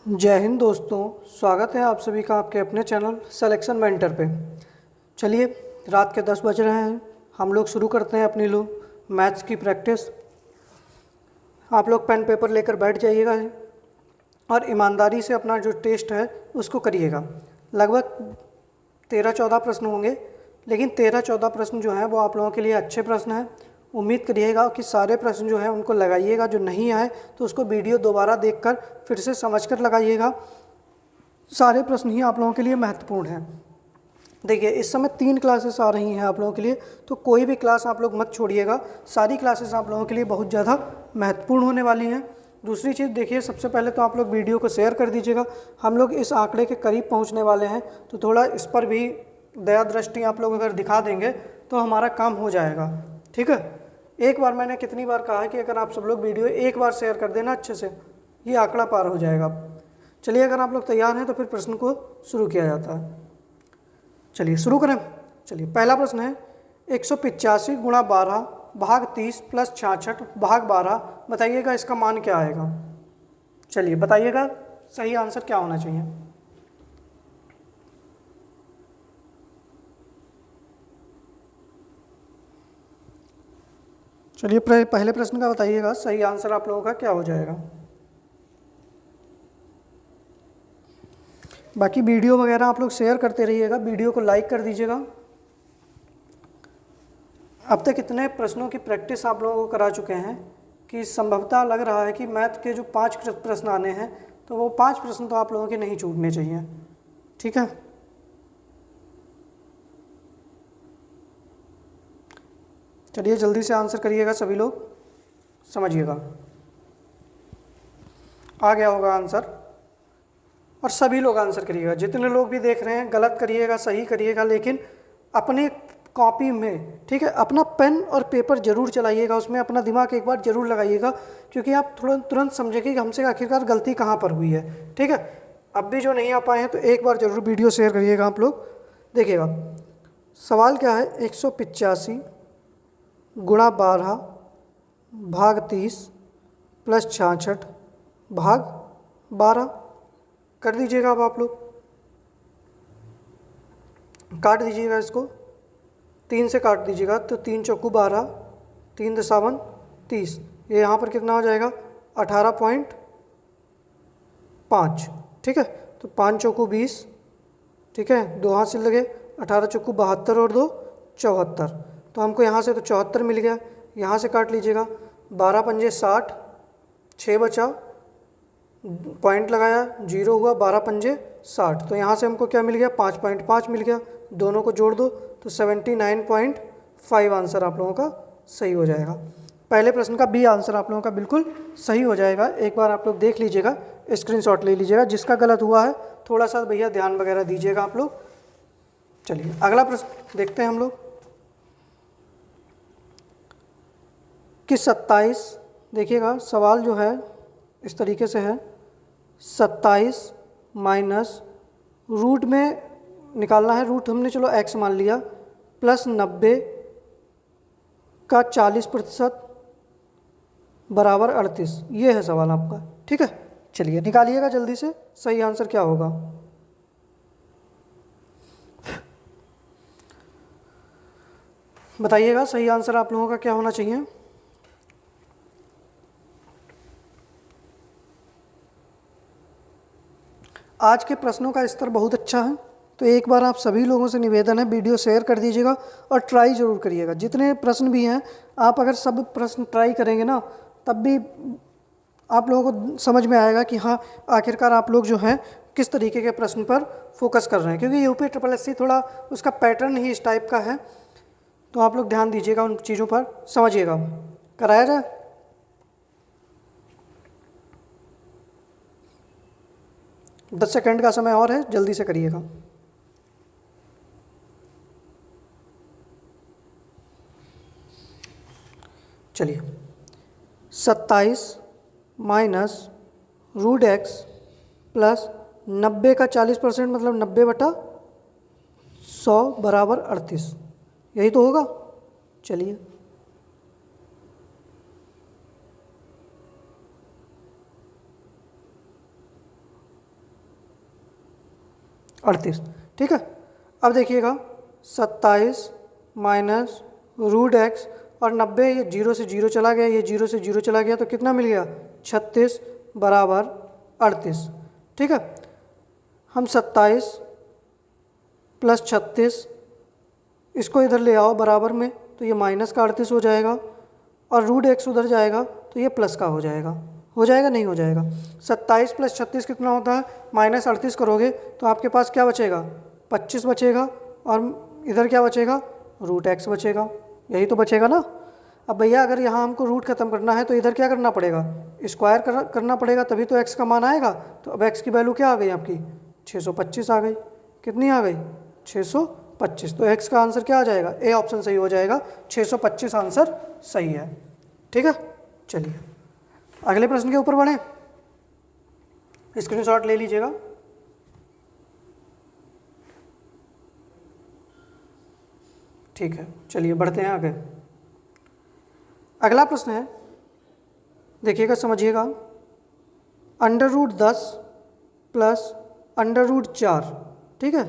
जय हिंद दोस्तों, स्वागत है आप सभी का आपके अपने चैनल सिलेक्शन मेंटर पे। चलिए, रात के 10 बज रहे हैं, हम लोग शुरू करते हैं अपनी मैथ्स की प्रैक्टिस। आप लोग पेन पेपर लेकर बैठ जाइएगा और ईमानदारी से अपना जो टेस्ट है उसको करिएगा। लगभग 13-14 प्रश्न होंगे, लेकिन 13-14 प्रश्न जो हैं वो आप लोगों के लिए अच्छे प्रश्न हैं। उम्मीद करिएगा कि सारे प्रश्न जो हैं उनको लगाइएगा। जो नहीं आए तो उसको वीडियो दोबारा देखकर फिर से समझकर लगाइएगा। सारे प्रश्न ही आप लोगों के लिए महत्वपूर्ण हैं। देखिए, इस समय 3 क्लासेस आ रही हैं आप लोगों के लिए, तो कोई भी क्लास आप लोग मत छोड़िएगा। सारी क्लासेस आप लोगों के लिए बहुत ज़्यादा महत्वपूर्ण होने वाली हैं। दूसरी चीज़ देखिए, सबसे पहले तो आप लोग वीडियो को शेयर कर दीजिएगा। हम लोग इस आंकड़े के करीब पहुंचने वाले हैं, तो थोड़ा इस पर भी दया दृष्टि आप लोग अगर दिखा देंगे तो हमारा काम हो जाएगा। ठीक है, एक बार मैंने कितनी बार कहा है कि अगर आप सब लोग वीडियो एक बार शेयर कर देना अच्छे से, ये आंकड़ा पार हो जाएगा। चलिए, अगर आप लोग तैयार हैं तो फिर प्रश्न को शुरू किया जाता है। चलिए शुरू करें। चलिए, पहला प्रश्न है 185 गुणा 12 भाग 30 प्लस 66 भाग 12, बताइएगा इसका मान क्या आएगा। चलिए बताइएगा सही आंसर क्या होना चाहिए। चलिए, पहले प्रश्न का बताइएगा सही आंसर आप लोगों का क्या हो जाएगा। बाकी वीडियो वगैरह आप लोग शेयर करते रहिएगा, वीडियो को लाइक कर दीजिएगा। अब तक इतने प्रश्नों की प्रैक्टिस आप लोगों को करा चुके हैं कि संभवतः लग रहा है कि मैथ के जो 5 प्रश्न आने हैं तो वो 5 प्रश्न तो आप लोगों के नहीं छूटने चाहिए। ठीक है, चलिए जल्दी से आंसर करिएगा, सभी लोग समझिएगा। आ गया होगा आंसर, और सभी लोग आंसर करिएगा। जितने लोग भी देख रहे हैं गलत करिएगा, सही करिएगा, लेकिन अपने कॉपी में, ठीक है, अपना पेन और पेपर जरूर चलाइएगा, उसमें अपना दिमाग एक बार जरूर लगाइएगा, क्योंकि आप तुरंत समझेंगे कि हमसे आखिरकार गलती कहाँ पर हुई है। ठीक है, अब भी जो नहीं आ पाए हैं तो एक बार जरूर वीडियो शेयर करिएगा आप लोग। देखिएगा सवाल क्या है, 185 गुणा 12 भाग 30 प्लस 66 भाग 12 कर दीजिएगा। अब आप लोग काट दीजिएगा, इसको 3 से काट दीजिएगा, तो 3 चौकू 12, 3 दशावन 30, ये यहाँ पर कितना हो जाएगा 18.5। ठीक है, तो 5 चौकू 20, ठीक है, 2 हाथ से लगे, 18 चौकू 72 और 2 74, तो हमको यहाँ से तो 74 मिल गया। यहाँ से काट लीजिएगा, 12 पंजे 60, 6 बचा, पॉइंट लगाया, 0 हुआ, 12 पंजे 60, तो यहाँ से हमको क्या मिल गया 5.5 मिल गया। दोनों को जोड़ दो तो 79.5 आंसर आप लोगों का सही हो जाएगा। पहले प्रश्न का बी आंसर आप लोगों का बिल्कुल सही हो जाएगा। एक बार आप लोग देख लीजिएगा, स्क्रीनशॉट ले लीजिएगा। जिसका गलत हुआ है थोड़ा सा भैया ध्यान वगैरह दीजिएगा आप लोग। चलिए अगला प्रश्न देखते हैं हम लोग कि 27, देखिएगा सवाल जो है इस तरीके से है, 27 माइनस रूट में निकालना है, रूट हमने चलो x मान लिया, प्लस 90 का 40% बराबर 38, ये है सवाल आपका। ठीक है, चलिए निकालिएगा जल्दी से सही आंसर क्या होगा। बताइएगा सही आंसर आप लोगों का क्या होना चाहिए। आज के प्रश्नों का स्तर बहुत अच्छा है, तो एक बार आप सभी लोगों से निवेदन है वीडियो शेयर कर दीजिएगा और ट्राई ज़रूर करिएगा। जितने प्रश्न भी हैं आप अगर सब प्रश्न ट्राई करेंगे ना, तब भी आप लोगों को समझ में आएगा कि हाँ आखिरकार आप लोग जो हैं किस तरीके के प्रश्न पर फोकस कर रहे हैं, क्योंकि यूपी SSSC थोड़ा उसका पैटर्न ही इस टाइप का है, तो आप लोग ध्यान दीजिएगा उन चीज़ों पर, समझिएगा। कराया जाए। दस सेकंड का समय और है, जल्दी से करिएगा। चलिए, 27 माइनस रूट x प्लस 90 का 40% मतलब 90/100 बराबर 38, यही तो होगा। चलिए 38। ठीक है, अब देखिएगा 27 माइनस रूट एक्स और 90, ये 0 से 0 चला गया, ये 0 से 0 चला गया, तो कितना मिल गया 36 बराबर 38। ठीक है, हम 27 प्लस 36 इसको इधर ले आओ बराबर में, तो ये माइनस का 38 हो जाएगा और रूट एक्स उधर जाएगा तो ये प्लस का हो जाएगा नहीं हो जाएगा। 27 प्लस 36 कितना होता है, माइनस 38 करोगे तो आपके पास क्या बचेगा 25 बचेगा और इधर क्या बचेगा रूट एक्स बचेगा, यही तो बचेगा ना। अब भैया अगर यहाँ हमको रूट खत्म करना है तो इधर क्या करना पड़ेगा, स्क्वायर करना पड़ेगा, तभी तो एक्स का मान आएगा। तो अब एक्स की वैल्यू क्या आ गई आपकी 625 आ गई। कितनी आ गई 625। तो एक्स का आंसर क्या आ जाएगा, ए ऑप्शन सही हो जाएगा, 625 आंसर सही है। ठीक है, चलिए अगले प्रश्न के ऊपर बढ़ें, स्क्रीनशॉट ले लीजिएगा। ठीक है, चलिए बढ़ते हैं आगे। अगला प्रश्न है, देखिएगा समझिएगा, √10 प्लस √4। ठीक है,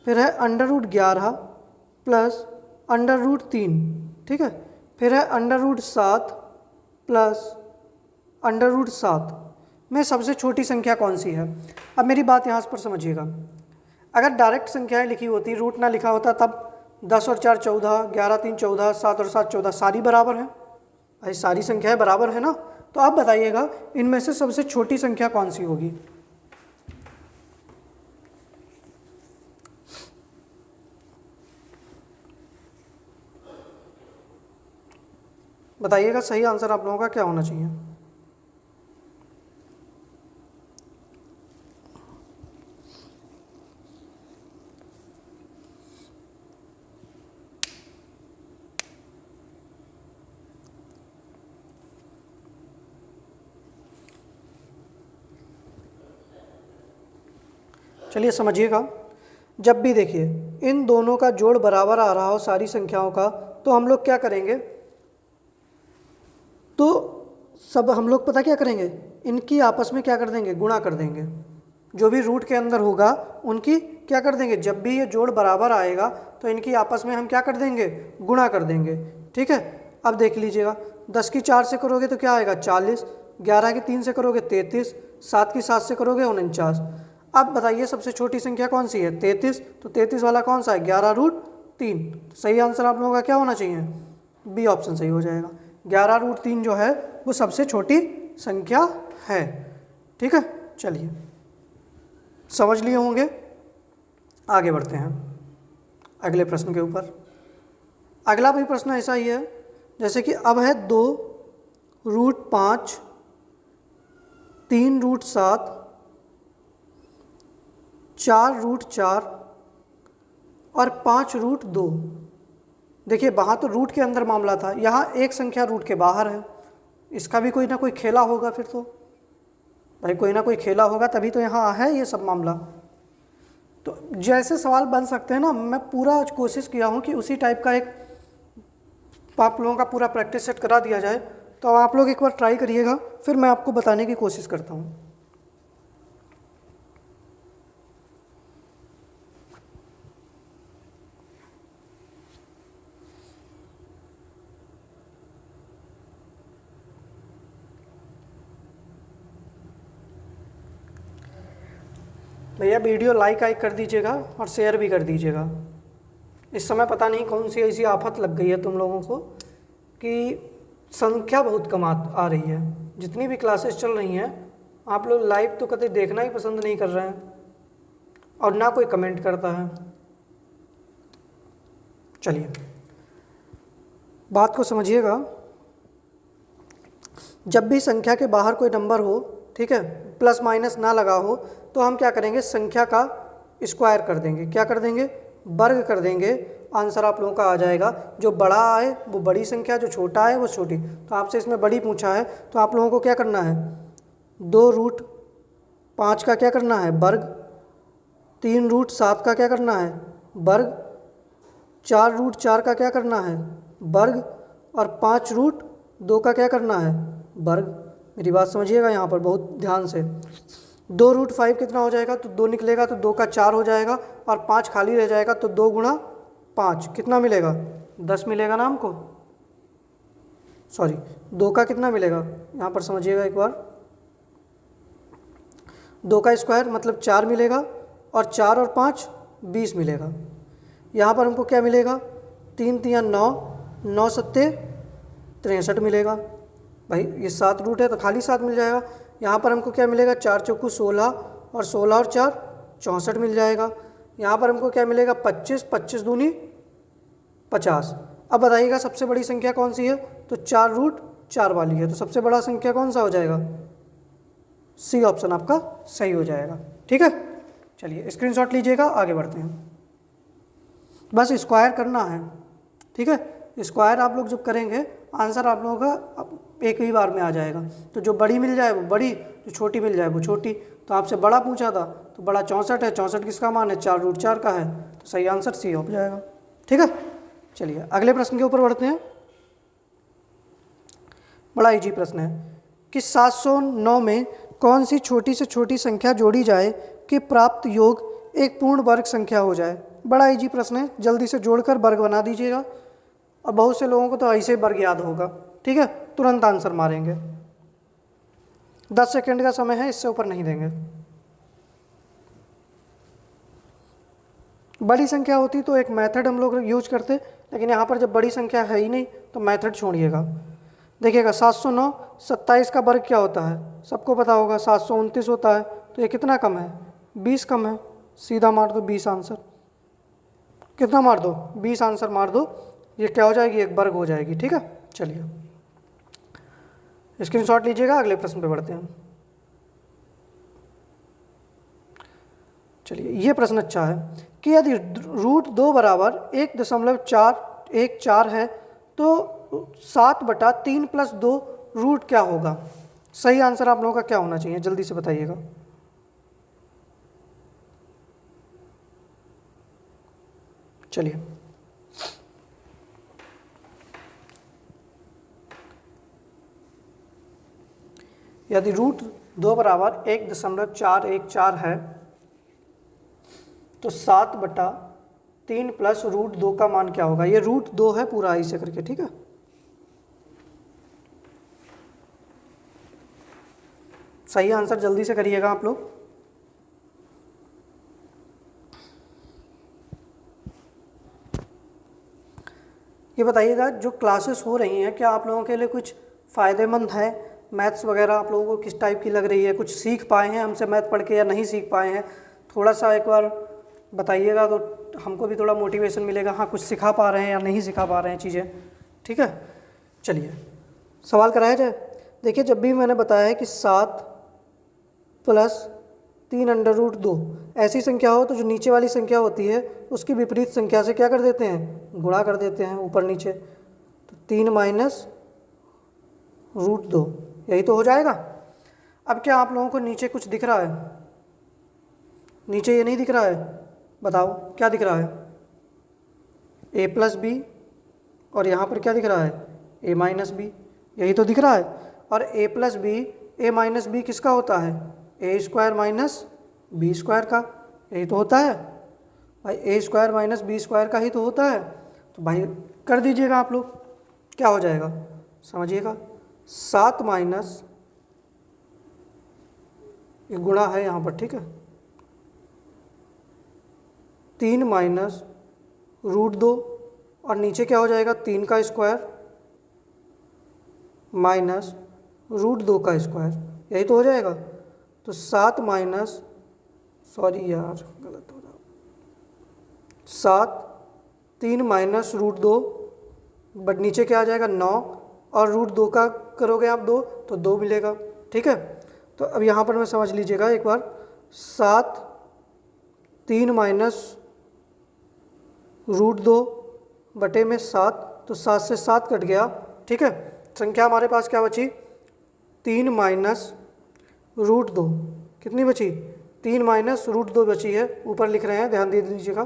फिर है √11 प्लस √3। ठीक है, फिर है √7 प्लस √7 में सबसे छोटी संख्या कौन सी है। अब मेरी बात यहाँ पर समझिएगा, अगर डायरेक्ट संख्याएं लिखी होती, रूट ना लिखा होता, तब 10 और 4 14, 11 3 14, 7 और 7 14, सारी बराबर हैं, भाई सारी संख्याएं बराबर है ना। तो आप बताइएगा इनमें से सबसे छोटी संख्या कौन सी होगी। बताइएगा सही आंसर आप लोगों का क्या होना चाहिए। चलिए समझिएगा, जब भी देखिए इन दोनों का जोड़ बराबर आ रहा हो सारी संख्याओं का, तो हम लोग क्या करेंगे, तो सब हम लोग पता क्या करेंगे, इनकी आपस में क्या कर देंगे, गुणा कर देंगे। जो भी रूट के अंदर होगा उनकी क्या कर देंगे, जब भी ये जोड़ बराबर आएगा तो इनकी आपस में हम क्या कर देंगे, गुणा कर देंगे। ठीक है, अब देख लीजिएगा, 10 की 4 से करोगे तो क्या आएगा 40, 11 की 3 से करोगे 33, 7 की 7 से करोगे 49। अब बताइए सबसे छोटी संख्या कौन सी है, 33। तो 33 वाला कौन सा है, 11√3। सही आंसर आप लोगों का क्या होना चाहिए, बी ऑप्शन सही हो जाएगा। 11√3 जो है वो सबसे छोटी संख्या है। ठीक है, चलिए समझ लिए होंगे, आगे बढ़ते हैं अगले प्रश्न के ऊपर। अगला भी प्रश्न ऐसा ही है, जैसे कि अब है 2√5, 3√7, 4√4 और 5√2। देखिए वहाँ तो रूट के अंदर मामला था, यहाँ एक संख्या रूट के बाहर है, इसका भी कोई ना कोई खेला होगा। फिर तो भाई कोई ना कोई खेला होगा, तभी तो यहाँ है ये सब मामला। तो जैसे सवाल बन सकते हैं ना, मैं पूरा कोशिश किया हूँ कि उसी टाइप का एक आप लोगों का पूरा प्रैक्टिस सेट करा दिया जाए। तो आप लोग एक बार ट्राई करिएगा, फिर मैं आपको बताने की कोशिश करता हूँ। भैया वीडियो लाइक कर दीजिएगा और शेयर भी कर दीजिएगा। इस समय पता नहीं कौन सी ऐसी आफत लग गई है तुम लोगों को कि संख्या बहुत कम आ रही है। जितनी भी क्लासेस चल रही हैं आप लोग लाइव तो कभी देखना ही पसंद नहीं कर रहे हैं और ना कोई कमेंट करता है। चलिए बात को समझिएगा, जब भी संख्या के बाहर कोई नंबर हो, ठीक है, प्लस माइनस ना लगा हो, तो हम क्या करेंगे, संख्या का स्क्वायर कर देंगे। क्या कर देंगे, वर्ग कर देंगे। आंसर आप लोगों का आ जाएगा, जो बड़ा आए वो बड़ी संख्या, जो छोटा है वो छोटी। तो आपसे इसमें बड़ी पूछा है तो आप लोगों को क्या करना है, 2√5 का क्या करना है, वर्ग। 3√7 का क्या करना है, वर्ग। 4√4 का क्या करना है, वर्ग। और 5√2 का क्या करना है, वर्ग। मेरी बात समझिएगा यहाँ पर बहुत ध्यान से। 2√5 कितना हो जाएगा, तो 2 निकलेगा तो 2 का 4 हो जाएगा, और 5 खाली रह जाएगा तो 2 गुणा 5 कितना मिलेगा, 10 मिलेगा ना हमको। सॉरी, 2 का कितना मिलेगा, यहाँ पर समझिएगा एक बार, 2 का स्क्वायर मतलब 4 मिलेगा, और 4 और 5 20 मिलेगा। यहाँ पर हमको क्या मिलेगा, 3 3 9, 9 सत्ते 63 मिलेगा। भाई ये 7 रूट है तो खाली 7 मिल जाएगा। यहाँ पर हमको क्या मिलेगा, 4 चौकू 16, और 16 और 4 64 मिल जाएगा। यहाँ पर हमको क्या मिलेगा, 25, 25 दूनी 50। अब बताइएगा सबसे बड़ी संख्या कौन सी है, तो 4√4 वाली है, तो सबसे बड़ा संख्या कौन सा हो जाएगा, सी ऑप्शन आपका सही हो जाएगा। ठीक है, चलिए स्क्रीनशॉट लीजिएगा, आगे बढ़ते हैं। बस स्क्वायर करना है, ठीक है, स्क्वायर आप लोग जब करेंगे आंसर आप लोगों का एक ही बार में आ जाएगा। तो जो बड़ी मिल जाए वो बड़ी, जो छोटी मिल जाए वो छोटी। तो आपसे बड़ा पूछा था तो बड़ा 64 है, 64 किसका मान है, 4√4 का है, तो सही आंसर सी हो जाएगा। ठीक है, चलिए अगले प्रश्न के ऊपर बढ़ते हैं। बड़ा इजी प्रश्न है कि 709 में कौन सी छोटी से छोटी संख्या जोड़ी जाए कि प्राप्त योग एक पूर्ण वर्ग संख्या हो जाए। बड़ा इजी प्रश्न है, जल्दी से जोड़कर वर्ग बना दीजिएगा, और बहुत से लोगों को तो ऐसे वर्ग याद होगा। ठीक है, तुरंत आंसर मारेंगे, 10 सेकंड का समय है, इससे ऊपर नहीं देंगे। बड़ी संख्या होती तो एक मेथड हम लोग यूज करते, लेकिन यहाँ पर जब बड़ी संख्या है ही नहीं तो मेथड छोड़िएगा। देखिएगा 709, 27 का वर्ग क्या होता है, सबको पता होगा 729 होता है, तो ये कितना कम है, 20 कम है, सीधा मार दो 20 आंसर। कितना मार दो, 20 आंसर मार दो, ये क्या हो जाएगी, एक वर्ग हो जाएगी। ठीक है, चलिए स्क्रीनशॉट लीजिएगा, अगले प्रश्न पे बढ़ते हैं। चलिए ये प्रश्न अच्छा है कि यदि √2 बराबर 1.414 है तो 7/3 + 2 रूट क्या होगा। सही आंसर आप लोगों का क्या होना चाहिए, जल्दी से बताइएगा। चलिए यदि √2 बराबर 1.414 है तो 7/3 + √2 का मान क्या होगा। ये √2 है पूरा ऐसे करके, ठीक है। सही आंसर जल्दी से करिएगा आप लोग। ये बताइएगा जो क्लासेस हो रही हैं क्या आप लोगों के लिए कुछ फ़ायदेमंद है, मैथ्स वगैरह आप लोगों को किस टाइप की लग रही है, कुछ सीख पाए हैं हमसे मैथ पढ़ के या नहीं सीख पाए हैं, थोड़ा सा एक बार बताइएगा तो हमको भी थोड़ा मोटिवेशन मिलेगा। हाँ, कुछ सिखा पा रहे हैं या नहीं सिखा पा रहे हैं चीज़ें, ठीक है। चलिए सवाल कराया जाए। देखिए जब भी मैंने बताया है कि 7 + 3√2 ऐसी संख्या हो तो जो नीचे वाली संख्या होती है उसकी विपरीत संख्या से क्या कर देते हैं, गुणा कर देते हैं ऊपर नीचे। तो 3 - √2 यही तो हो जाएगा। अब क्या आप लोगों को नीचे कुछ दिख रहा है, नीचे ये नहीं दिख रहा है, बताओ क्या दिख रहा है, a + b, और यहाँ पर क्या दिख रहा है, a - b, यही तो दिख रहा है। और a + b, a - b किसका होता है, a² - b² का, यही तो होता है भाई, a² - b² का ही तो होता है। तो भाई कर दीजिएगा आप लोग, क्या हो जाएगा समझिएगा, 7 माइनस, ये गुणा है यहाँ पर, ठीक है, 3 - √2 और नीचे क्या हो जाएगा, 3 का स्क्वायर माइनस √2 का स्क्वायर, यही तो हो जाएगा। तो 7 माइनस, सॉरी यार गलत हो रहा, 7, 3 - √2 बट नीचे क्या आ जाएगा 9, और √2 का करोगे आप 2 तो 2 मिलेगा, ठीक है। तो अब यहाँ पर मैं समझ लीजिएगा एक बार, 7, 3 - √2 बटे में 7, तो 7 से 7 कट गया, ठीक है। संख्या हमारे पास क्या बची, 3 - √2, कितनी बची, 3 - √2 बची है, ऊपर लिख रहे हैं ध्यान दे दीजिएगा।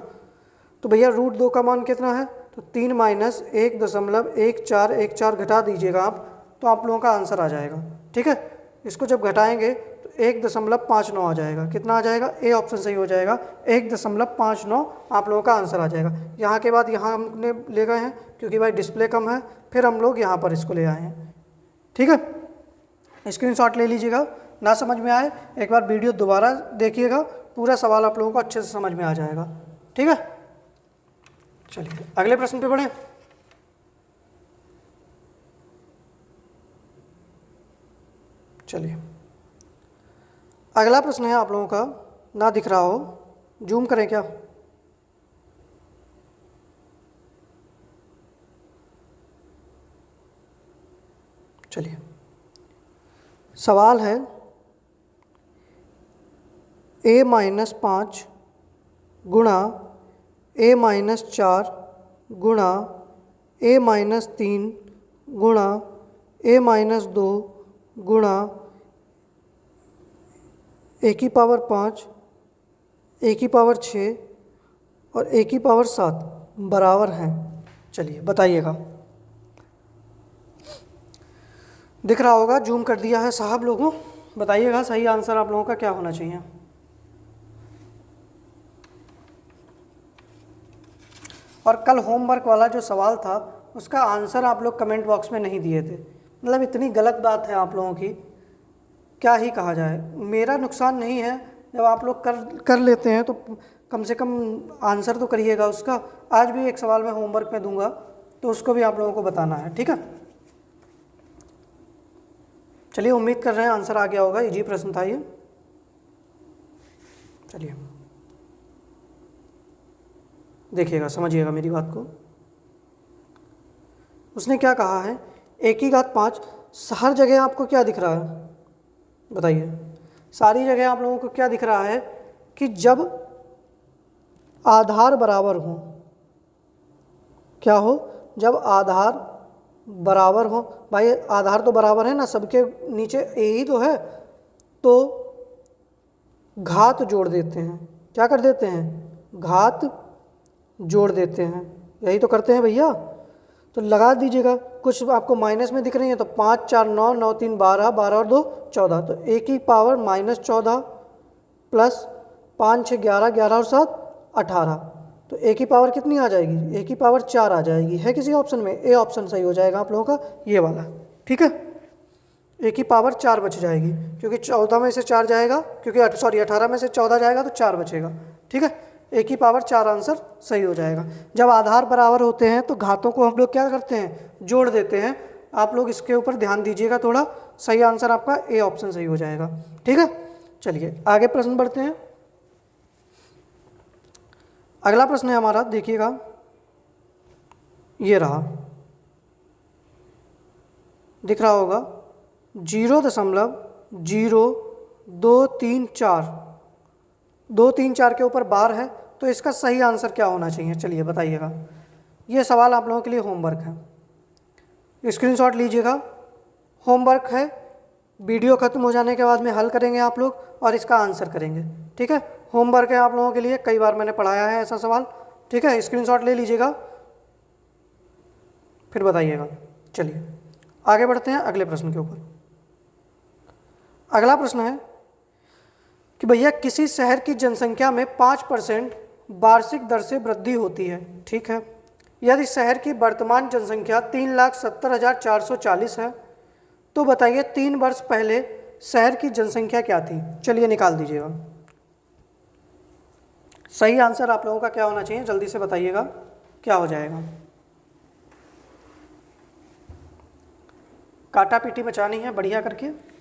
तो भैया √2 का मान कितना है, तो 3 - 1.1414 घटा दीजिएगा आप, तो आप लोगों का आंसर आ जाएगा, ठीक है। इसको जब घटाएंगे तो 1.59 आ जाएगा। कितना आ जाएगा? ए ऑप्शन सही हो जाएगा, 1.59 आप लोगों का आंसर आ जाएगा। यहाँ के बाद यहाँ हमने ले गए हैं क्योंकि भाई डिस्प्ले कम है, फिर हम लोग यहाँ पर इसको ले आए हैं। ठीक है, स्क्रीनशॉट ले लीजिएगा। ना समझ में आए एक बार वीडियो दोबारा देखिएगा, पूरा सवाल आप लोगों को अच्छे से समझ में आ जाएगा। ठीक है, चलिए अगले प्रश्न पे बढ़ें। चलिए अगला प्रश्न है आप लोगों का, ना दिख रहा हो, जूम करें क्या? चलिए सवाल है a-5 गुणा a-4 गुणा a-3 गुणा a-2 गुणा a⁵ a⁵ और a⁵ बराबर हैं। चलिए बताइएगा। दिख रहा होगा, जूम कर दिया है साहब लोगों। बताइएगा सही आंसर आप लोगों का क्या होना चाहिए। और कल होमवर्क वाला जो सवाल था उसका आंसर आप लोग कमेंट बॉक्स में नहीं दिए थे। मतलब इतनी गलत बात है आप लोगों की, क्या ही कहा जाए। मेरा नुकसान नहीं है, जब आप लोग कर लेते हैं तो कम से कम आंसर तो करिएगा उसका। आज भी एक सवाल मैं होमवर्क में दूंगा तो उसको भी आप लोगों को बताना है। ठीक है, चलिए उम्मीद कर रहे हैं आंसर आ गया होगा, इजी प्रश्न था ये। चलिए देखिएगा, समझिएगा मेरी बात को। उसने क्या कहा है, a⁵5 हर जगह आपको क्या दिख रहा है बताइए? सारी जगह आप लोगों को क्या दिख रहा है कि जब आधार बराबर हो, क्या हो? जब आधार बराबर हो। भाई आधार तो बराबर है ना, सबके नीचे ए ही तो है, तो घात जोड़ देते हैं। क्या कर देते हैं? घात जोड़ देते हैं। यही तो करते हैं भैया। तो लगा दीजिएगा, कुछ आपको माइनस में दिख रही है तो 5 4 9 9 3 12 12 और 2 14, तो a⁻14 प्लस 5 6 11 11 और 7 18, तो a⁻ कितनी आ जाएगी? a⁻4 आ जाएगी। है किसी ऑप्शन में? ए ऑप्शन सही हो जाएगा आप लोगों का, ये वाला। ठीक है, a⁻4 बच जाएगी क्योंकि 14 में से 4 जाएगा, क्योंकि 18 में से 14 जाएगा तो 4 बचेगा। ठीक है, a⁻4 आंसर सही हो जाएगा। जब आधार बराबर होते हैं तो घातों को हम लोग क्या करते हैं? जोड़ देते हैं। आप लोग इसके ऊपर ध्यान दीजिएगा थोड़ा। सही आंसर आपका ए ऑप्शन सही हो जाएगा। ठीक है, चलिए आगे प्रश्न बढ़ते हैं। अगला प्रश्न है हमारा, देखिएगा, ये रहा, दिख रहा होगा 0.0234, 234 के ऊपर बार है, तो इसका सही आंसर क्या होना चाहिए? चलिए बताइएगा। ये सवाल आप लोगों के लिए होमवर्क है, स्क्रीनशॉट लीजिएगा। होमवर्क है, वीडियो ख़त्म हो जाने के बाद में हल करेंगे आप लोग और इसका आंसर करेंगे। ठीक है, होमवर्क है आप लोगों के लिए, कई बार मैंने पढ़ाया है ऐसा सवाल। ठीक है, स्क्रीनशॉट ले लीजिएगा, फिर बताइएगा। चलिए आगे बढ़ते हैं अगले प्रश्न के ऊपर। अगला प्रश्न है कि भैया किसी शहर की जनसंख्या में 5% वार्षिक दर से वृद्धि होती है। ठीक है, यदि शहर की वर्तमान जनसंख्या 3,70,440 है तो बताइए 3 वर्ष पहले शहर की जनसंख्या क्या थी? चलिए निकाल दीजिएगा। सही आंसर आप लोगों का क्या होना चाहिए? जल्दी से बताइएगा क्या हो जाएगा। काटा पीटी बचानी है बढ़िया करके।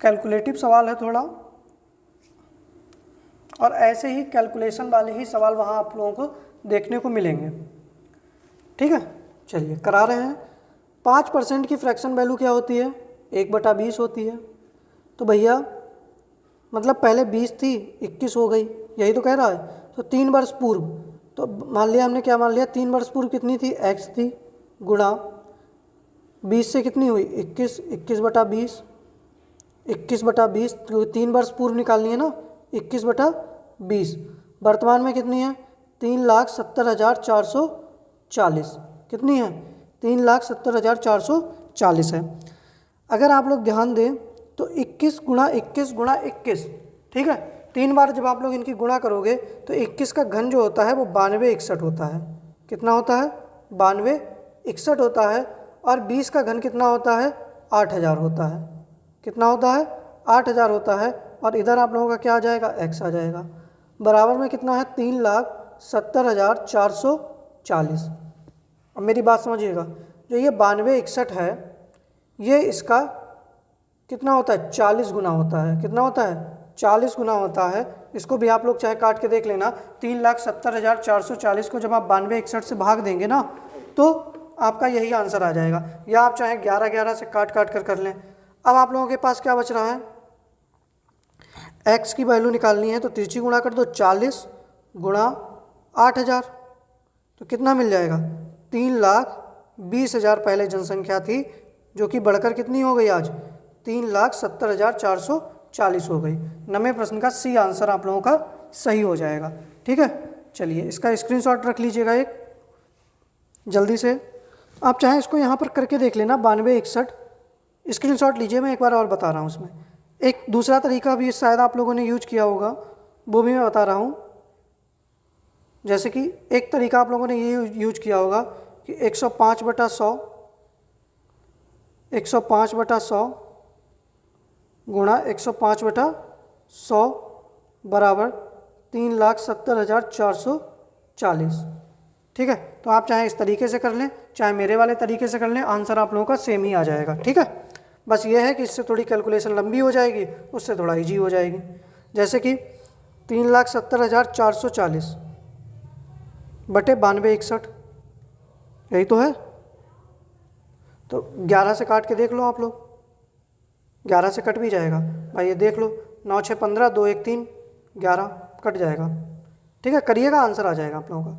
कैलकुलेटिव सवाल है थोड़ा, और ऐसे ही कैलकुलेशन वाले ही सवाल वहाँ आप लोगों को देखने को मिलेंगे। ठीक है, चलिए करा रहे हैं। 5% की फ्रैक्शन वैल्यू क्या होती है? 1/20 होती है। तो भैया मतलब पहले 20 थी 21 हो गई, यही तो कह रहा है। तो 3 वर्ष पूर्व, तो मान लिया हमने, क्या मान लिया, 3 वर्ष पूर्व कितनी थी, x थी, गुणा 20 से कितनी हुई 21, 21/20, 21/20, तो 3 वर्ष पूर्व निकालनी है ना, 21/20। वर्तमान में कितनी है, 3,70,440, कितनी है, 3,70,440 है। अगर आप लोग ध्यान दें तो 21 गुणा 21 गुणा 21, ठीक है, 3 बार जब आप लोग इनकी गुणा करोगे तो 21 का घन जो होता है वो 9261 होता है। कितना होता है, 9261 होता है। और 20 का घन कितना होता है, 8000 होता है। कितना होता है, 8000 होता है। और इधर आप लोगों का क्या आ जाएगा, x आ जाएगा। बराबर में कितना है, 3,70,440। अब मेरी बात समझिएगा, जो ये 9261 है, ये इसका कितना होता है, 40 गुना होता है। कितना होता है, 40 गुना होता है। इसको भी आप लोग चाहे काट के देख लेना। 3,70,440 को जब आप 9261 से भाग देंगे ना, तो आपका यही आंसर आ जाएगा। या आप चाहे 11 से काट कर लें। अब आप लोगों के पास क्या बच रहा है, x की वैल्यू निकालनी है, तो तिरछी गुणा कर दो, 40 गुणा 8000, तो कितना मिल जाएगा, 3,20,000 पहले जनसंख्या थी, जो कि बढ़कर कितनी हो गई आज, 3,70,440 हो गई। 9वें प्रश्न का सी आंसर आप लोगों का सही हो जाएगा। ठीक है, चलिए इसका स्क्रीनशॉट रख लीजिएगा एक जल्दी से। आप चाहें इसको यहाँ पर करके देख लेना, 9261 स्क्रीनशॉट लीजिए। मैं एक बार और बता रहा हूँ, उसमें एक दूसरा तरीका भी शायद आप लोगों ने यूज किया होगा, वो भी मैं बता रहा हूँ। जैसे कि एक तरीका आप लोगों ने ये यूज किया होगा कि 105/100 गुणा 105/100 बराबर 3,70,440। ठीक है, तो आप चाहे इस तरीके से कर लें, चाहे मेरे वाले तरीके से कर लें, आंसर आप लोगों का सेम ही आ जाएगा। ठीक है, बस ये है कि इससे थोड़ी कैलकुलेशन लंबी हो जाएगी, उससे थोड़ा इजी हो जाएगी। जैसे कि 3,70,440 बटे 9261, यही तो है। तो 11 से काट के देख लो आप लोग, 11 से कट भी जाएगा भाई, ये देख लो, 9 6 15, 2 1 3, 11 कट जाएगा। ठीक है, करिएगा, आंसर आ जाएगा आप लोगों का।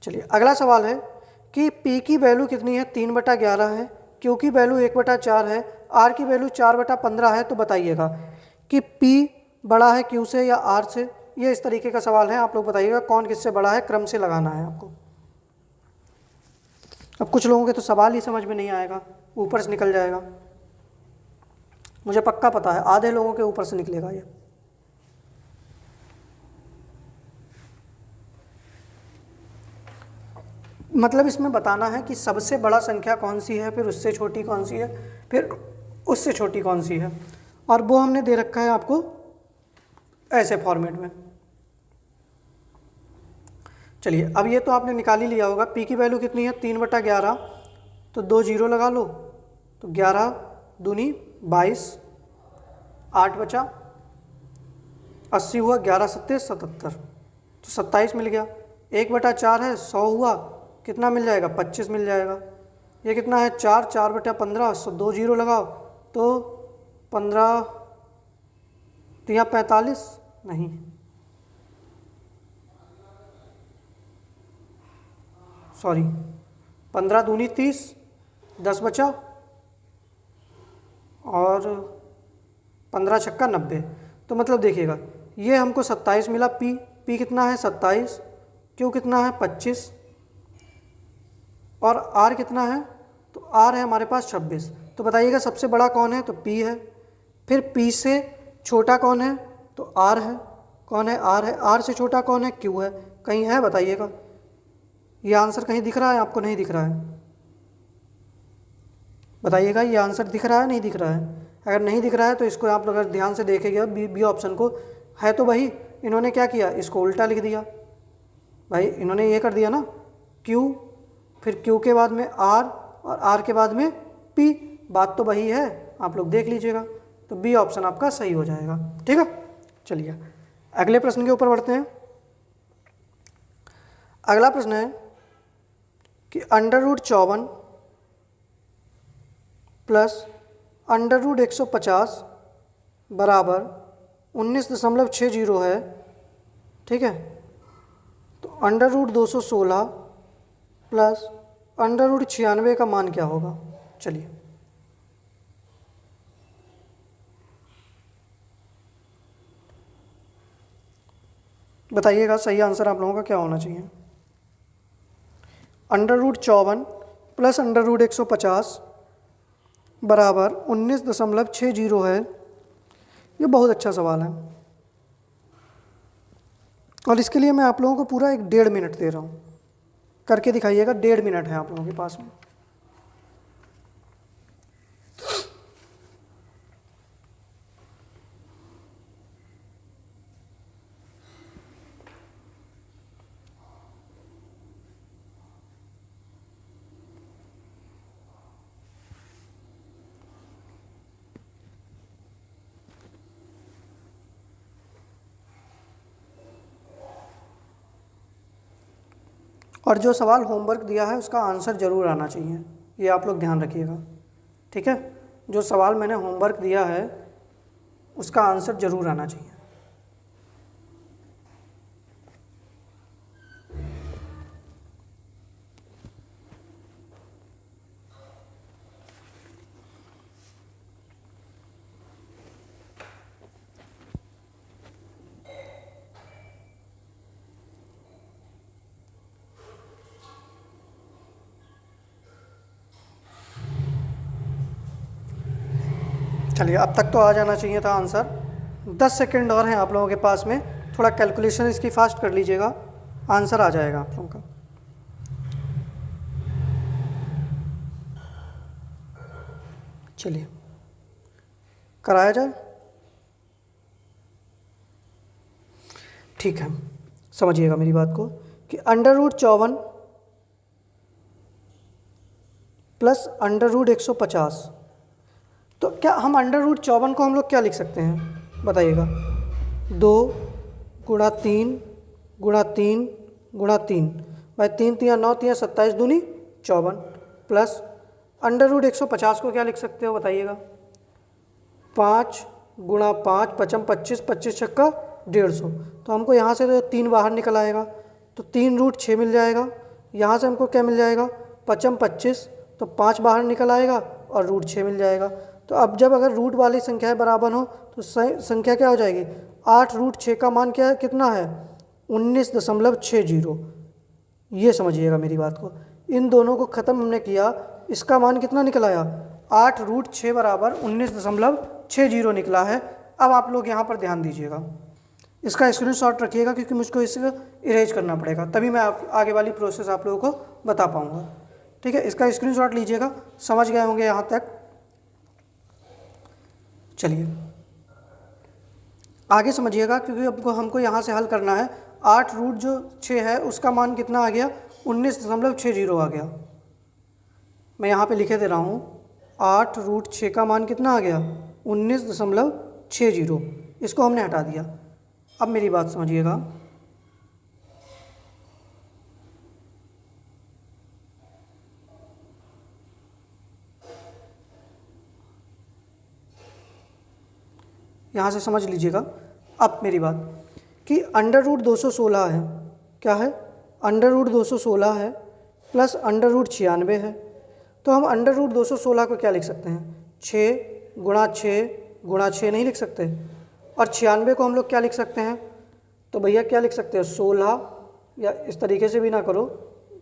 चलिए अगला सवाल है कि P की वैल्यू कितनी है, 3/11 है, Q की वैल्यू 1/4 है, R की वैल्यू 4/15 है। तो बताइएगा कि P बड़ा है Q से या R से। ये इस तरीके का सवाल है, आप लोग बताइएगा कौन किससे बड़ा है, क्रम से लगाना है आपको। अब कुछ लोगों के तो सवाल ही समझ में नहीं आएगा, ऊपर से निकल जाएगा, मुझे पक्का पता है आधे लोगों के ऊपर से निकलेगा ये। मतलब इसमें बताना है कि सबसे बड़ा संख्या कौन सी है, फिर उससे छोटी कौन सी है, फिर उससे छोटी कौन सी है, और वो हमने दे रखा है आपको ऐसे फॉर्मेट में। चलिए अब ये तो आपने निकाल ही लिया होगा, P की वैल्यू कितनी है, 3/11, तो 2 जीरो लगा लो, तो 11 दूनी 22, 8 बचा, 80 हुआ, 11 सत्ते 77, तो 27 मिल गया। 1/4 है, 100 हुआ, कितना मिल जाएगा, 25 मिल जाएगा। ये कितना है, 4, 4/15, 2 जीरो लगाओ, तो 15, तो यहाँ 45 नहीं, सॉरी, 15 दूनी 30, 10 बचा, और 15 छक्का 90। तो मतलब देखिएगा, ये हमको 27 मिला, P कितना है 27, Q कितना है 25, और R कितना है, तो R है हमारे पास 26। तो बताइएगा सबसे बड़ा कौन है, तो P है। फिर P से छोटा कौन है, तो R है। कौन है, R है। R से छोटा कौन है, Q है। कहीं है, बताइएगा, ये आंसर कहीं दिख रहा है आपको, नहीं दिख रहा है, बताइएगा, ये आंसर दिख रहा है नहीं दिख रहा है। अगर नहीं दिख रहा है तो इसको आप अगर ध्यान से देखेंगे, बी ऑप्शन को, है तो वही, इन्होंने क्या किया, इसको उल्टा लिख दिया भाई, इन्होंने ये कर दिया ना, Q, फिर Q के बाद में R, और R के बाद में P, बात तो वही है, आप लोग देख लीजिएगा। तो बी ऑप्शन आपका सही हो जाएगा। ठीक है, चलिए अगले प्रश्न के ऊपर बढ़ते हैं। अगला प्रश्न है कि √54 प्लस √150 बराबर 19.60 है, ठीक है। तो √216 प्लस √96 का मान क्या होगा? चलिए बताइएगा, सही आंसर आप लोगों का क्या होना चाहिए? √54 प्लस √150 बराबर 19.60 है। ये बहुत अच्छा सवाल है और इसके लिए मैं आप लोगों को पूरा 1.5 मिनट दे रहा हूँ, करके दिखाइएगा। 1.5 मिनट है आप लोगों के पास में। और जो सवाल होमवर्क दिया है उसका आंसर ज़रूर आना चाहिए, ये आप लोग ध्यान रखिएगा, ठीक है। जो सवाल मैंने होमवर्क दिया है उसका आंसर ज़रूर आना चाहिए। चलिए, अब तक तो आ जाना चाहिए था आंसर। 10 सेकंड और हैं आप लोगों के पास में, थोड़ा कैलकुलेशन इसकी फास्ट कर लीजिएगा, आंसर आ जाएगा आप लोगों का। चलिए कराया जाए, ठीक है। समझिएगा मेरी बात को कि √54 प्लस √150, तो क्या हम √54 को हम लोग क्या लिख सकते हैं बताइएगा? 2 गुणा 3 गुणा 3 गुणा 3 भाई 3 3 9 3 27 दूनी 54 प्लस √150 को क्या लिख सकते हो बताइएगा? 5 गुणा 5 पचम 25 25 छक्का 150। तो हमको यहाँ से तो 3 बाहर निकल आएगा, तो 3√6 मिल जाएगा। यहाँ से हमको क्या मिल जाएगा? पचम 25, तो 5 बाहर निकल आएगा और √6 मिल जाएगा। तो अब जब अगर रूट वाली संख्याएं बराबर हो तो संख्या क्या हो जाएगी? 8√6 का मान क्या है, कितना है? 19.60। ये समझिएगा मेरी बात को। इन दोनों को ख़त्म हमने किया, इसका मान कितना निकल आया? 8√6 बराबर 19.60 निकला है। अब आप लोग यहाँ पर ध्यान दीजिएगा, इसका स्क्रीनशॉट रखिएगा क्योंकि मुझको इसे इरेज करना पड़ेगा, तभी मैं आगे वाली प्रोसेस आप लोगों को बता पाऊँगा, ठीक है। इसका स्क्रीनशॉट लीजिएगा, समझ गए होंगे यहाँ तक। चलिए आगे समझिएगा क्योंकि अब हमको यहाँ से हल करना है। 8√6 है उसका मान कितना आ गया? 19.60 आ गया। मैं यहाँ पे लिखे दे रहा हूँ, 8√6 का मान कितना आ गया? 19.60। इसको हमने हटा दिया। अब मेरी बात समझिएगा, यहाँ से समझ लीजिएगा। अब मेरी बात कि √216 है, क्या है? √216 है प्लस √96 है। तो हम √216 को क्या लिख सकते हैं? 6 गुणा 6 गुणा 6 नहीं लिख सकते? और 96 को हम लोग क्या लिख सकते हैं? तो भैया क्या लिख सकते हैं? 16, या इस तरीके से भी ना करो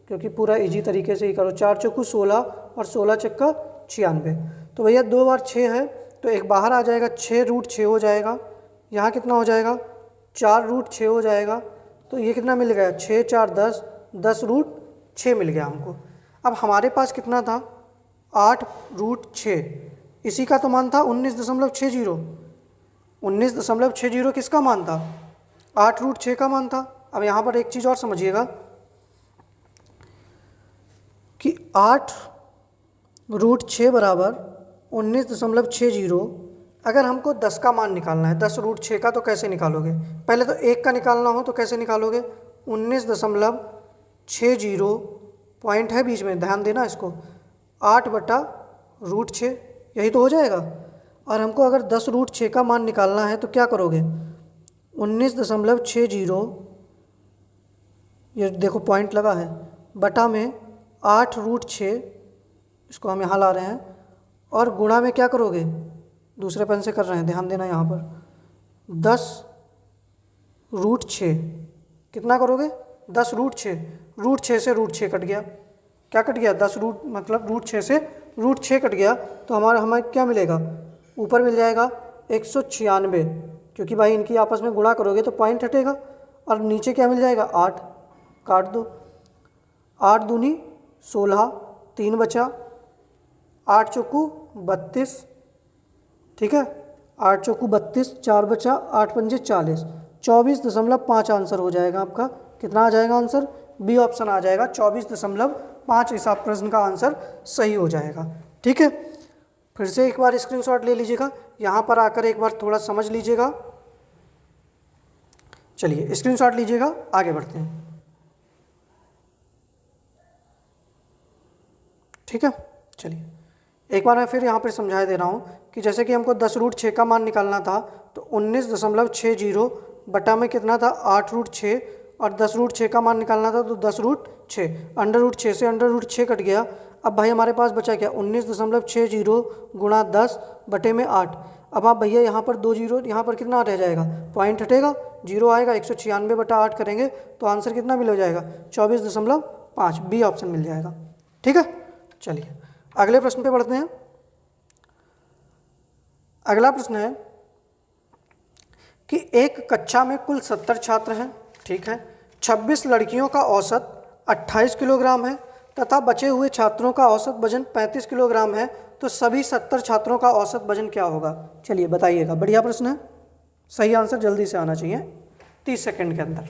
क्योंकि पूरा इजी तरीके से ही करो। 4 चौकू 16 और 16 चक्का 96। तो भैया 2 बार 6 है तो एक बाहर आ जाएगा, 6√6 हो जाएगा। यहाँ कितना हो जाएगा? 4√6 हो जाएगा। तो ये कितना मिल गया? 6 4 10, 10√6 मिल गया हमको। अब हमारे पास कितना था? 8√6, इसी का तो मान था 19.60। 19.60 किसका मान था? 8√6 का मान था। अब यहाँ पर एक चीज़ और समझिएगा कि 8√6 बराबर 19.60। अगर हमको 10 का मान निकालना है, 10√6 का, तो कैसे निकालोगे? पहले तो 1 का निकालना हो तो कैसे निकालोगे? 19.60 पॉइंट है बीच में, ध्यान देना इसको, 8/√6, यही तो हो जाएगा। और हमको अगर 10√6 का मान निकालना है तो क्या करोगे, 19.60, ये देखो पॉइंट लगा है, बटा में 8√6, इसको हम यहाँ ला रहे हैं, और गुणा में क्या करोगे, दूसरे पेन से कर रहे हैं, ध्यान देना यहाँ पर, 10√6 कितना करोगे, 10√6, √6 से √6 कट गया, क्या कट गया, 10 रूट मतलब √6 से √6 कट गया, तो हमें क्या मिलेगा, ऊपर मिल जाएगा 196, क्योंकि भाई इनकी आपस में गुणा करोगे तो पॉइंट हटेगा, और नीचे क्या मिल जाएगा, 8, काट दो, 8 दूनी 16, 3 बचा, 8 चौकू 32, ठीक है, 8 चौकू 32, 4 बचा, 8 पंजे 40, 24.5 आंसर हो जाएगा आपका। कितना आ जाएगा आंसर, बी ऑप्शन आ जाएगा, 24.5 इस आप प्रश्न का आंसर सही हो जाएगा। ठीक है, फिर से एक बार स्क्रीनशॉट ले लीजिएगा, यहाँ पर आकर एक बार थोड़ा समझ लीजिएगा। चलिए स्क्रीनशॉट लीजिएगा, आगे बढ़ते हैं। ठीक है, चलिए एक बार मैं फिर यहाँ पर समझा दे रहा हूँ कि जैसे कि हमको 10√6 का मान निकालना था, तो 19.60 बटा में कितना था, 8√6, और 10√6 का मान निकालना था तो 10√6, √6 से √6 कट गया। अब भाई हमारे पास बचा क्या, 19.60 गुणा 10 बटे में 8। अब आप भैया यहाँ पर 2 जीरो, यहाँ पर कितना रह जाएगा, पॉइंट हटेगा, जीरो आएगा, 196 बटा 8 करेंगे तो आंसर कितना मिल जाएगा, 24.5, बी ऑप्शन मिल जाएगा। ठीक है, चलिए अगले प्रश्न पे बढ़ते हैं। अगला प्रश्न है कि एक कक्षा में कुल 70 छात्र हैं, ठीक है, 26 लड़कियों का औसत 28 किलोग्राम है तथा बचे हुए छात्रों का औसत वजन 35 किलोग्राम है, तो सभी 70 छात्रों का औसत वजन क्या होगा। चलिए बताइएगा, बढ़िया प्रश्न है, सही आंसर जल्दी से आना चाहिए 30 सेकंड के अंदर।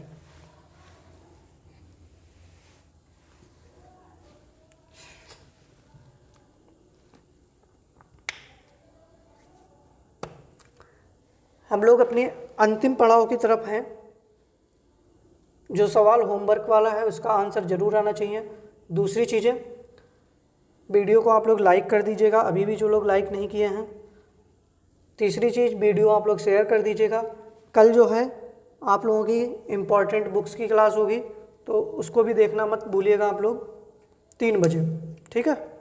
हम लोग अपने अंतिम पड़ाव की तरफ हैं। जो सवाल होमवर्क वाला है उसका आंसर जरूर आना चाहिए। दूसरी चीज़ें, वीडियो को आप लोग लाइक कर दीजिएगा, अभी भी जो लोग लाइक नहीं किए हैं। तीसरी चीज़, वीडियो आप लोग शेयर कर दीजिएगा। कल जो है आप लोगों की इम्पॉर्टेंट बुक्स की क्लास होगी, तो उसको भी देखना मत भूलिएगा आप लोग, 3 बजे। ठीक है,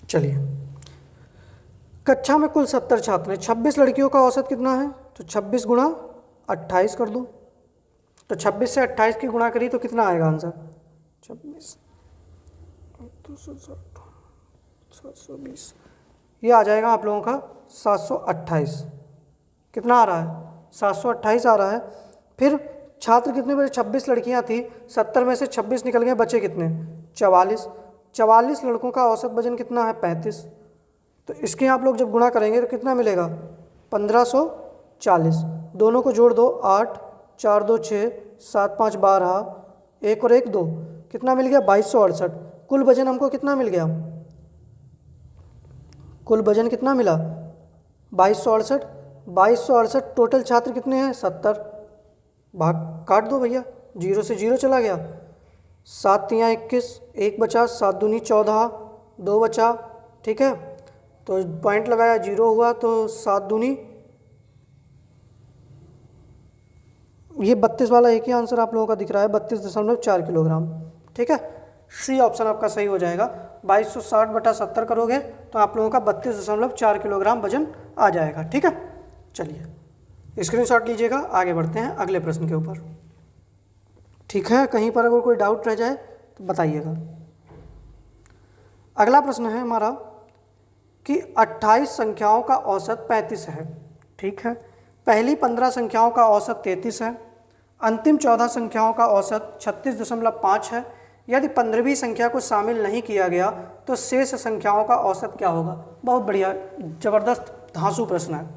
चलिए कक्षा में कुल 70 छात्र हैं, 26 लड़कियों का औसत कितना है, तो 26 गुणा 28 कर दो, तो 26 से 28 की गुणा करी तो कितना आएगा आंसर, 26 260 720, ये आ जाएगा आप लोगों का 728। कितना आ रहा है, 728 आ रहा है। फिर छात्र कितने बचे, 26 लड़कियां थी, 70 में से 26 निकल गए, बचे कितने, 44। 44 लड़कों का औसत वजन कितना है, 35। तो इसके आप लोग जब गुणा करेंगे तो कितना मिलेगा, 1540। दोनों को जोड़ दो, 8 4 2 6 7 5 12, 1 और 1 2, कितना मिल गया, 2268। कुल वजन हमको कितना मिल गया, कुल वजन कितना मिला, 2268। 2268, टोटल छात्र कितने हैं, 70। भाग काट दो भैया, 0 से 0 चला गया, 7 तियाँ 21, 1 बचा, 7 दूनी 14, 2 बचा। ठीक है, तो पॉइंट लगाया, 0 हुआ, तो 7 दूनी, ये 32 वाला एक ही आंसर आप लोगों का दिख रहा है, 32.4 किलोग्राम। ठीक है, सी ऑप्शन आपका सही हो जाएगा। 2260 बटा 70 करोगे तो आप लोगों का 32.4 किलोग्राम वजन आ जाएगा। ठीक है, चलिए स्क्रीनशॉट लीजिएगा, आगे बढ़ते हैं अगले प्रश्न के ऊपर। ठीक है, कहीं पर अगर कोई डाउट रह जाए तो बताइएगा। अगला प्रश्न है हमारा कि 28 संख्याओं का औसत 35 है। ठीक है, पहली 15 संख्याओं का औसत 33 है, अंतिम 14 संख्याओं का औसत 36.5 है। यदि 15वीं संख्या को शामिल नहीं किया गया तो शेष संख्याओं का औसत क्या होगा। बहुत बढ़िया, जबरदस्त धांसू प्रश्न है,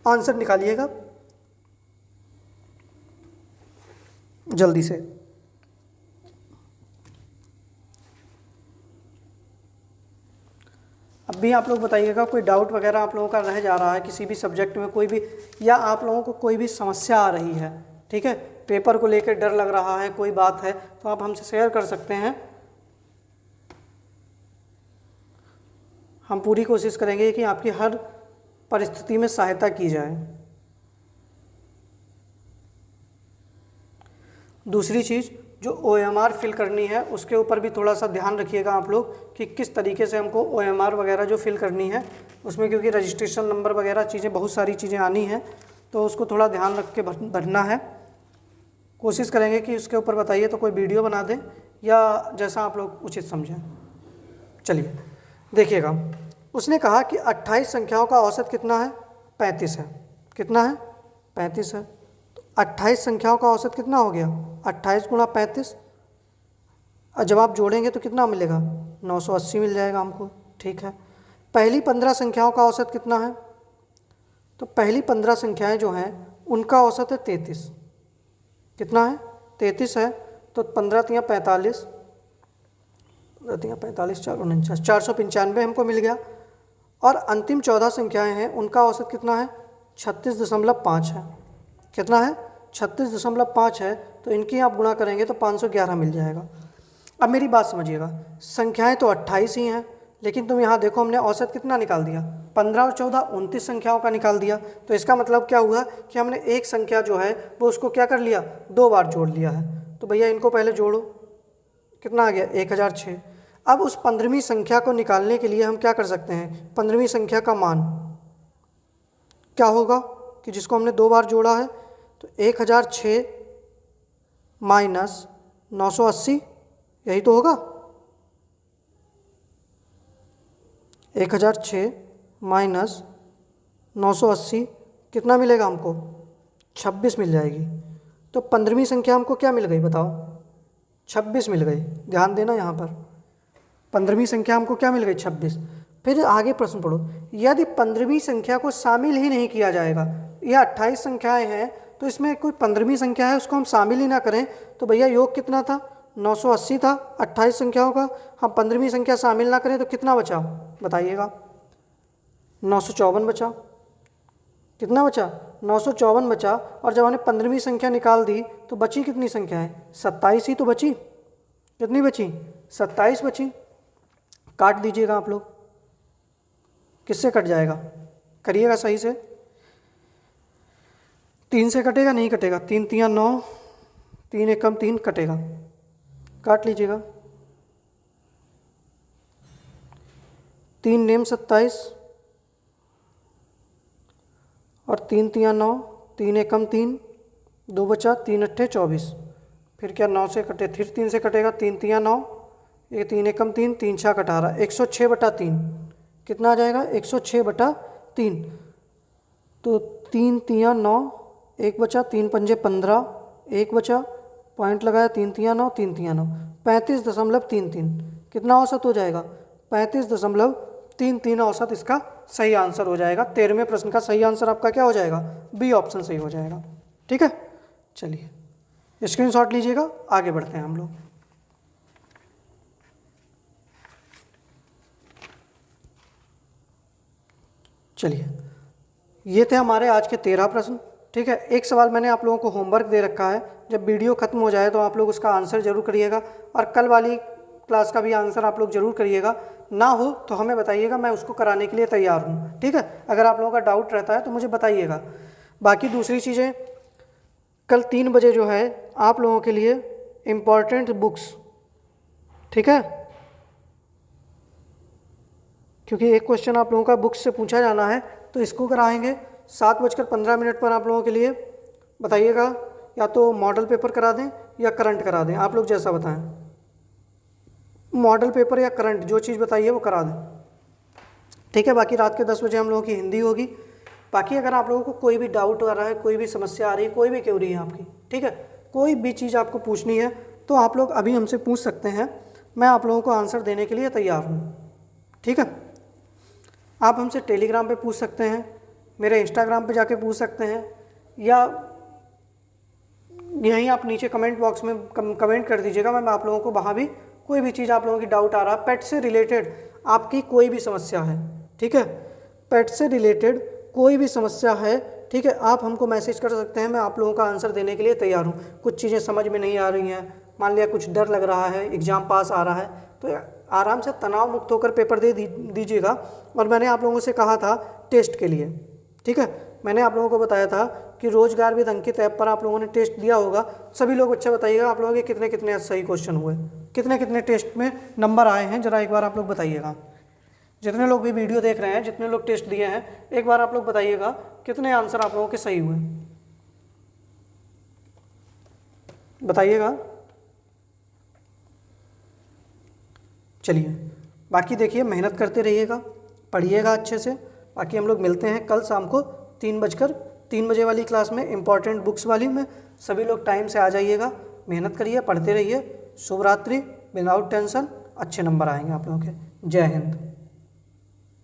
आंसर निकालिएगा जल्दी से। अब भी आप लोग बताइएगा कोई डाउट वगैरह आप लोगों का रह जा रहा है किसी भी सब्जेक्ट में, कोई भी, या आप लोगों को कोई भी समस्या आ रही है, ठीक है, पेपर को लेकर डर लग रहा है, कोई बात है तो आप हमसे शेयर कर सकते हैं। हम पूरी कोशिश करेंगे कि आपकी हर परिस्थिति में सहायता की जाए। दूसरी चीज़ जो OMR फिल करनी है उसके ऊपर भी थोड़ा सा ध्यान रखिएगा आप लोग कि किस तरीके से हमको OMR वगैरह जो फिल करनी है उसमें, क्योंकि रजिस्ट्रेशन नंबर वगैरह चीज़ें, बहुत सारी चीज़ें आनी हैं तो उसको थोड़ा ध्यान रख के भरना है। कोशिश करेंगे कि उसके ऊपर बताइए तो कोई वीडियो बना दें या जैसा आप लोग उचित समझें। चलिए देखिएगा, उसने कहा कि 28 संख्याओं का औसत कितना है? 35 है। कितना है? 35 है। तो 28 संख्याओं का औसत कितना हो गया? 28 गुणा 35। और जब आप जोड़ेंगे तो कितना मिलेगा? 980 मिल जाएगा हमको। ठीक है। पहली 15 संख्याओं का औसत कितना है? तो पहली 15 संख्याएं जो हैं उनका औसत है 33। कितना है? 33 है। तो 15 तियाँ 45, 45 4 49, 495 हमको मिल गया। और अंतिम 14 संख्याएं हैं उनका औसत कितना है? 36.5 है। कितना है? 36.5 है। तो इनकी आप गुणा करेंगे तो 511 मिल जाएगा। अब मेरी बात समझिएगा, संख्याएं तो 28 ही हैं, लेकिन तुम यहाँ देखो हमने औसत कितना निकाल दिया? 15 और 14 29 संख्याओं का निकाल दिया। तो इसका मतलब क्या हुआ कि हमने एक संख्या जो है वो उसको क्या कर लिया? 2 बार जोड़ लिया है। तो भैया इनको पहले जोड़ो, कितना आ गया? 1006। अब उस 15वीं संख्या को निकालने के लिए हम क्या कर सकते हैं? 15वीं संख्या का मान क्या होगा कि जिसको हमने 2 बार जोड़ा है, तो 1006 माइनस 980, यही तो होगा। 1006 माइनस 980 कितना मिलेगा हमको? 26 मिल जाएगी। तो 15वीं संख्या हमको क्या मिल गई बताओ? 26 मिल गई। ध्यान देना यहाँ पर, 15वीं संख्या हमको क्या मिल गई? 26। फिर आगे प्रश्न पढ़ो, यदि 15वीं संख्या को शामिल ही नहीं किया जाएगा, यह 28 संख्याएं हैं तो इसमें कोई 15वीं संख्या है उसको हम शामिल ही ना करें, तो भैया योग कितना था? 980 था 28 संख्याओं का। हम 15वीं संख्या शामिल ना करें तो कितना बचा बताइएगा? 954 बचा। कितना बचा? 954 बचा। और जब हमने 15वीं संख्या निकाल दी तो बची कितनी संख्या है? 27 ही तो बची। कितनी बची? 27 बची। काट दीजिएगा आप लोग, किससे कट जाएगा? करिएगा सही से। 3 से कटेगा? नहीं कटेगा। 3 तियाँ 9, 3 एकम 3 कटेगा। काट लीजिएगा। 3 नेम 27 और 3 तियाँ 9, 3 एकम 3, 2 बचा, 3 अट्ठे 24। फिर क्या 9 से कटे? फिर 3 से कटेगा। 3 तियाँ 9, ये 3 एकम 3, 3 छः 18, 106/3 कितना आ जाएगा? 106/3। तो 3 तियाँ 9, 1 बचा, 3 पंजे 15, 1 बचा, पॉइंट लगाया, 3 तियाँ 9, 3 तियाँ 9, 35.33। कितना औसत हो जाएगा? 35.33 औसत इसका सही आंसर हो जाएगा। 13वें प्रश्न का सही आंसर आपका क्या हो जाएगा? बी ऑप्शन सही हो जाएगा। ठीक है, चलिए स्क्रीनशॉट लीजिएगा, आगे बढ़ते हैं हम लोग। चलिए, ये थे हमारे आज के 13 प्रश्न। ठीक है, एक सवाल मैंने आप लोगों को होमवर्क दे रखा है, जब वीडियो खत्म हो जाए तो आप लोग उसका आंसर जरूर करिएगा, और कल वाली क्लास का भी आंसर आप लोग जरूर करिएगा। ना हो तो हमें बताइएगा, मैं उसको कराने के लिए तैयार हूँ। ठीक है, अगर आप लोगों का डाउट रहता है तो मुझे बताइएगा। बाकी दूसरी चीज़ें, कल 3 बजे जो है आप लोगों के लिए इम्पॉर्टेंट बुक्स, ठीक है, क्योंकि एक क्वेश्चन आप लोगों का बुक्स से पूछा जाना है तो इसको कराएंगे 7:15 पर आप लोगों के लिए। बताइएगा, या तो मॉडल पेपर करा दें या करंट करा दें, आप लोग जैसा बताएं। मॉडल पेपर या करंट, जो चीज़ बताइए वो करा दें। ठीक है, बाकी रात के 10 बजे हम लोगों की हिंदी होगी। बाकी अगर आप लोगों को कोई भी डाउट आ रहा है, कोई भी समस्या आ रही है, कोई भी क्वेरी है आपकी, ठीक है, कोई भी चीज़ आपको पूछनी है तो आप लोग अभी हमसे पूछ सकते हैं, मैं आप लोगों को आंसर देने के लिए तैयार हूँ। ठीक है, आप हमसे टेलीग्राम पे पूछ सकते हैं, मेरे इंस्टाग्राम पे जाके पूछ सकते हैं, या यहीं आप नीचे कमेंट बॉक्स में कमेंट कर दीजिएगा। मैं आप लोगों को वहाँ भी कोई भी चीज़ आप लोगों की डाउट आ रहा है पेट से रिलेटेड, आपकी कोई भी समस्या है, ठीक है, पेट से रिलेटेड कोई भी समस्या है, ठीक है, आप हमको मैसेज कर सकते हैं। मैं आप लोगों का आंसर देने के लिए तैयार हूँ। कुछ चीज़ें समझ में नहीं आ रही हैं, मान लिया कुछ डर लग रहा है, एग्ज़ाम पास आ रहा है, तो आराम से तनाव मुक्त होकर पेपर दे दीजिएगा। और मैंने आप लोगों से कहा था टेस्ट के लिए, ठीक है, मैंने आप लोगों को बताया था कि रोजगार विद अंकित ऐप पर आप लोगों ने टेस्ट दिया होगा। सभी लोग अच्छा बताइएगा आप लोगों के कितने कितने सही क्वेश्चन हुए, कितने कितने टेस्ट में नंबर आए हैं, ज़रा एक बार आप लोग बताइएगा। जितने लोग भी वीडियो देख रहे हैं, जितने लोग टेस्ट दिए हैं, एक बार आप लोग बताइएगा कितने आंसर आप लोगों के सही हुए, बताइएगा। चलिए, बाकी देखिए मेहनत करते रहिएगा, पढ़िएगा अच्छे से। बाकी हम लोग मिलते हैं कल शाम को 3 बजे वाली क्लास में, इंपॉर्टेंट बुक्स वाली में। सभी लोग टाइम से आ जाइएगा, मेहनत करिए, पढ़ते रहिए। शुभ रात्रि। विदाउट टेंशन अच्छे नंबर आएंगे आप लोगों के। जय हिंद।